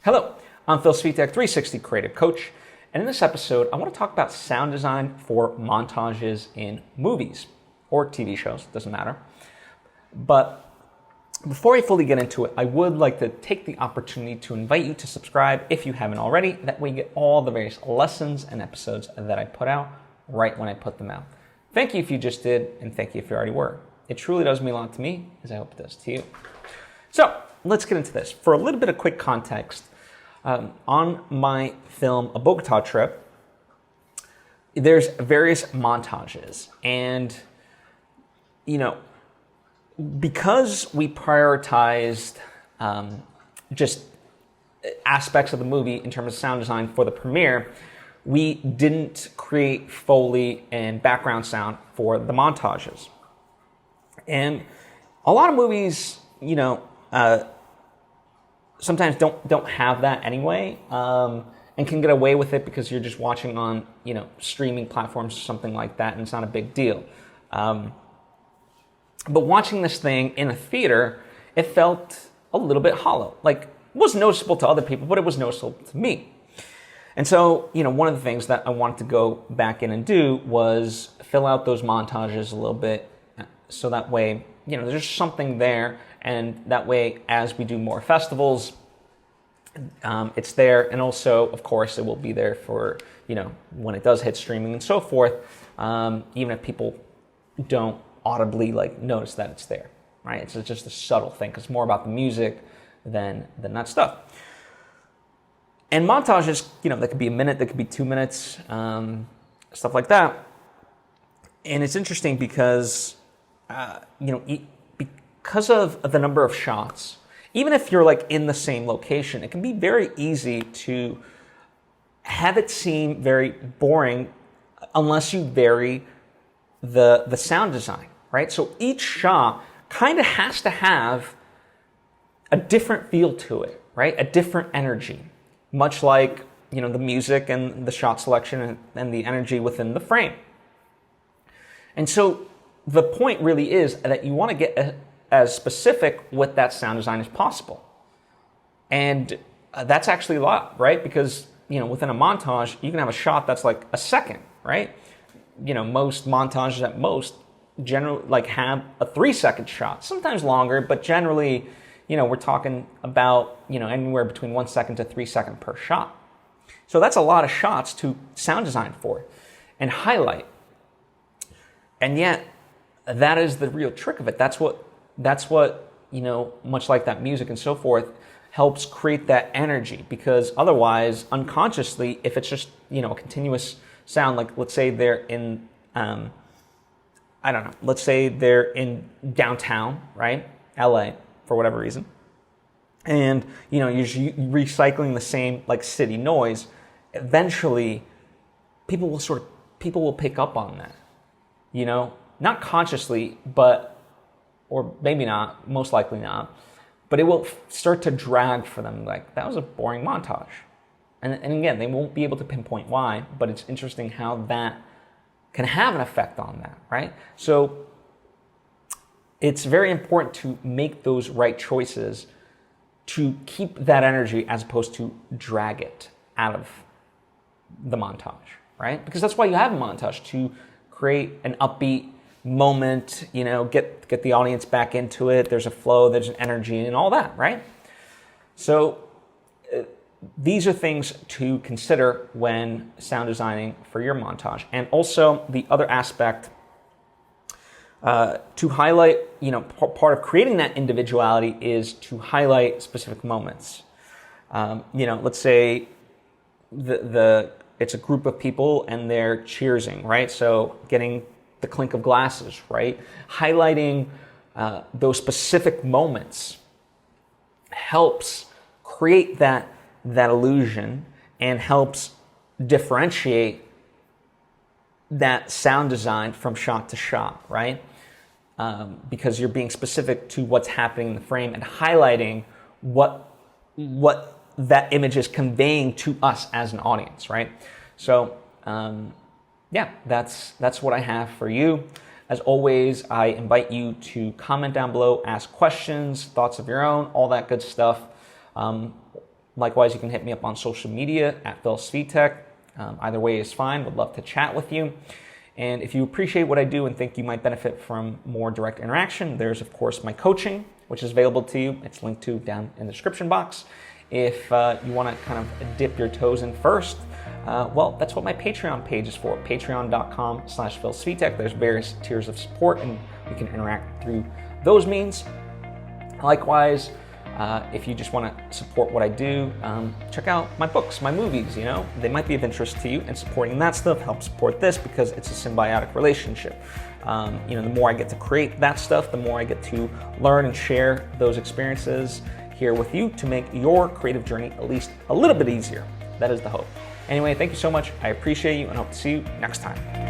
Hello, I'm Phil Svitek, 360 Creative Coach, and in this episode, I want to talk about sound design for montages in movies or TV shows, doesn't matter. But before I fully get into it, I would like to take the opportunity to invite you to subscribe if you haven't already. That way you get all the various lessons and episodes that I put out right when I put them out. Thank you if you just did, and thank you if you already were. It truly does mean a lot to me, as I hope it does to you. So let's get into this. For a little bit of quick context, on my film A Bogota Trip, there's various montages, and because we prioritized just aspects of the movie in terms of sound design for the premiere, we didn't create Foley and background sound for the montages. And a lot of movies, sometimes don't have that anyway, and can get away with it because you're just watching on, streaming platforms or something like that, and it's not a big deal. But watching this thing in a theater, it felt a little bit hollow. Like, it was noticeable to other people, but it was noticeable to me. And so, one of the things that I wanted to go back in and do was fill out those montages a little bit, so that way, there's something there, and that way, as we do more festivals, it's there, and also, of course, it will be there for, when it does hit streaming and so forth, even if people don't audibly, notice that it's there, right? It's just a subtle thing, because it's more about the music than that stuff. And montages, that could be a minute, that could be 2 minutes, stuff like that. And it's interesting because, because of the number of shots, even if you're in the same location, it can be very easy to have it seem very boring unless you vary the sound design, right? So each shot kind of has to have a different feel to it, right? A different energy, much like, the music and the shot selection and the energy within the frame. And so the point really is that you want to get as specific with that sound design as possible. And that's actually a lot, right? Because, within a montage, you can have a shot that's like a second, right? Most montages at most generally have a 3-second shot, sometimes longer, but generally, we're talking about, anywhere between 1 second to 3 seconds per shot. So that's a lot of shots to sound design for and highlight. And yet, that is the real trick of it. That's what, much like that music and so forth, helps create that energy. Because otherwise, unconsciously, if it's just, a continuous sound, like let's say they're in, let's say they're in downtown, right? LA, for whatever reason. And, you're recycling the same, city noise. Eventually, people will pick up on that, not consciously, or maybe not, most likely not, but it will start to drag for them, that was a boring montage. And again, they won't be able to pinpoint why, but it's interesting how that can have an effect on that, right? So it's very important to make those right choices to keep that energy as opposed to drag it out of the montage, right? Because that's why you have a montage, to create an upbeat moment, get the audience back into it. There's a flow, there's an energy, and all that, right? So these are things to consider when sound designing for your montage. And also the other aspect to highlight, part of creating that individuality is to highlight specific moments. Let's say it's a group of people and they're cheersing, right? So getting the clink of glasses, right? Highlighting those specific moments helps create that illusion and helps differentiate that sound design from shot to shot, right? Because you're being specific to what's happening in the frame and highlighting what that image is conveying to us as an audience, right? So, that's what I have for you. As always, I invite you to comment down below, ask questions, thoughts of your own, all that good stuff. Likewise, you can hit me up on social media at Svitek. Either way is fine. Would love to chat with you. And if you appreciate what I do and think you might benefit from more direct interaction, there's, of course, my coaching, which is available to you. It's linked to down in the description box. If you want to kind of dip your toes in first, well, that's what my Patreon page is for, patreon.com/PhilSvitek. There's various tiers of support, and we can interact through those means. Likewise, if you just want to support what I do, check out my books, my movies, they might be of interest to you, and supporting that stuff helps support this because it's a symbiotic relationship. The more I get to create that stuff, the more I get to learn and share those experiences here with you to make your creative journey at least a little bit easier. That is the hope. Anyway, thank you so much. I appreciate you and hope to see you next time.